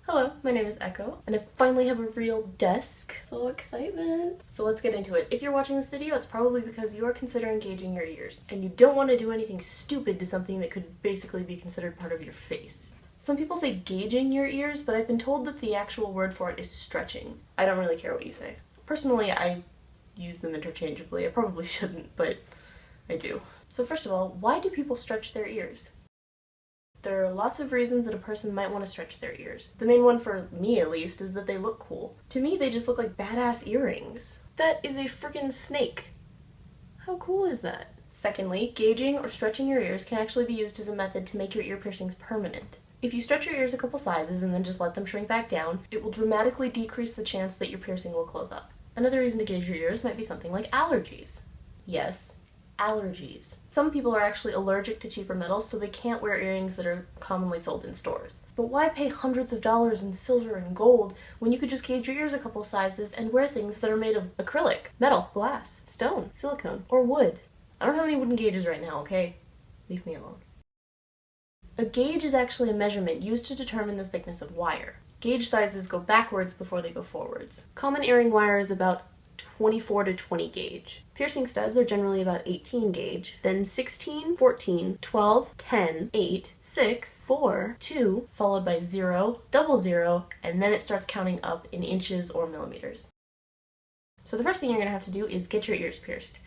Hello, my name is Echo, and I finally have a real desk. So excitement! So let's get into it. If you're watching this video, it's probably because you are considering gauging your ears, and you don't want to do anything stupid to something that could basically be considered part of your face. Some people say gauging your ears, but I've been told that the actual word for it is stretching. I don't really care what you say. Personally, I use them interchangeably. I probably shouldn't, but I do. So first of all, why do people stretch their ears? There are lots of reasons that a person might want to stretch their ears. The main one, for me at least, is that they look cool. To me, they just look like badass earrings. That is a freaking snake. How cool is that? Secondly, gauging or stretching your ears can actually be used as a method to make your ear piercings permanent. If you stretch your ears a couple sizes and then just let them shrink back down, it will dramatically decrease the chance that your piercing will close up. Another reason to gauge your ears might be something like allergies. Yes, allergies. Some people are actually allergic to cheaper metals, so they can't wear earrings that are commonly sold in stores. But why pay hundreds of dollars in silver and gold when you could just gauge your ears a couple sizes and wear things that are made of acrylic, metal, glass, stone, silicone, or wood? I don't have any wooden gauges right now, okay? Leave me alone. A gauge is actually a measurement used to determine the thickness of wire. Gauge sizes go backwards before they go forwards. Common earring wire is about 24 to 20 gauge. Piercing studs are generally about 18 gauge, then 16, 14, 12, 10, 8, 6, 4, 2, followed by 0, double 0, and then it starts counting up in inches or millimeters. So the first thing you're going to have to do is get your ears pierced.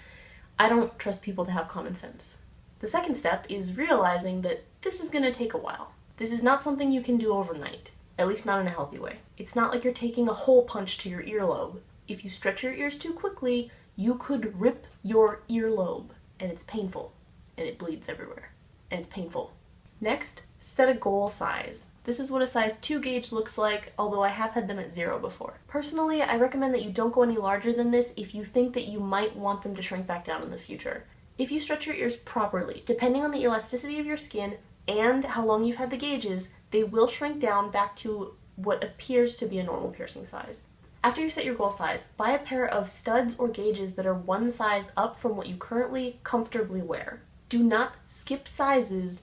I don't trust people to have common sense. The second step is realizing that this is going to take a while. This is not something you can do overnight, at least not in a healthy way. It's not like you're taking a hole punch to your earlobe. If you stretch your ears too quickly, you could rip your earlobe, and it's painful, and it bleeds everywhere, and it's painful. Next, set a goal size. This is what a size 2 gauge looks like, although I have had them at 0 before. Personally, I recommend that you don't go any larger than this if you think that you might want them to shrink back down in the future. If you stretch your ears properly, depending on the elasticity of your skin and how long you've had the gauges, they will shrink down back to what appears to be a normal piercing size. After you set your goal size, buy a pair of studs or gauges that are one size up from what you currently comfortably wear. Do not skip sizes,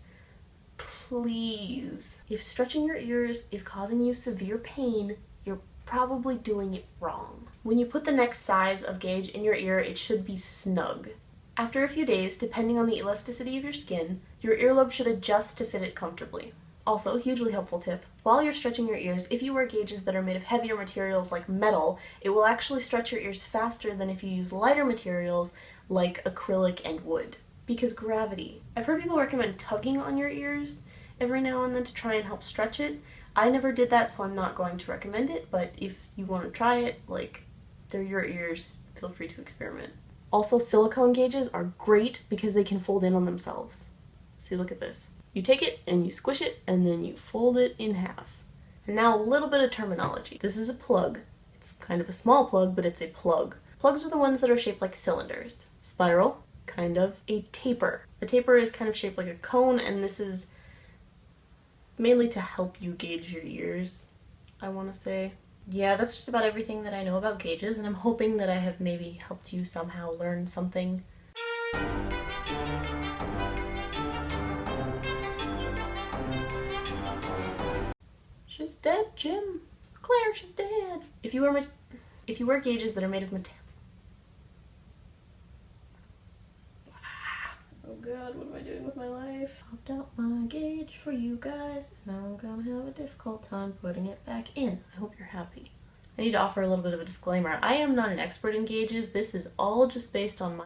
please. If stretching your ears is causing you severe pain, you're probably doing it wrong. When you put the next size of gauge in your ear, it should be snug. After a few days, depending on the elasticity of your skin, your earlobe should adjust to fit it comfortably. Also, hugely helpful tip, while you're stretching your ears, if you wear gauges that are made of heavier materials like metal, it will actually stretch your ears faster than if you use lighter materials like acrylic and wood. Because gravity. I've heard people recommend tugging on your ears every now and then to try and help stretch it. I never did that, so I'm not going to recommend it, but if you want to try it, they're your ears, feel free to experiment. Also, silicone gauges are great because they can fold in on themselves. See, look at this. You take it and you squish it and then you fold it in half. And now a little bit of terminology. This is a plug. It's kind of a small plug, but it's a plug. Plugs are the ones that are shaped like cylinders. Spiral, kind of. A taper. A taper is kind of shaped like a cone, and this is mainly to help you gauge your ears, I want to say. Yeah, that's just about everything that I know about gauges, and I'm hoping that I have maybe helped you somehow learn something. She's dead, Jim. Claire, she's dead. If you wear gauges that are made of metal. Oh god, what am I doing with my life? Popped out my gauge for you guys. Now I'm gonna have a difficult time putting it back in. I hope you're happy. I need to offer a little bit of a disclaimer. I am not an expert in gauges. This is all just based on my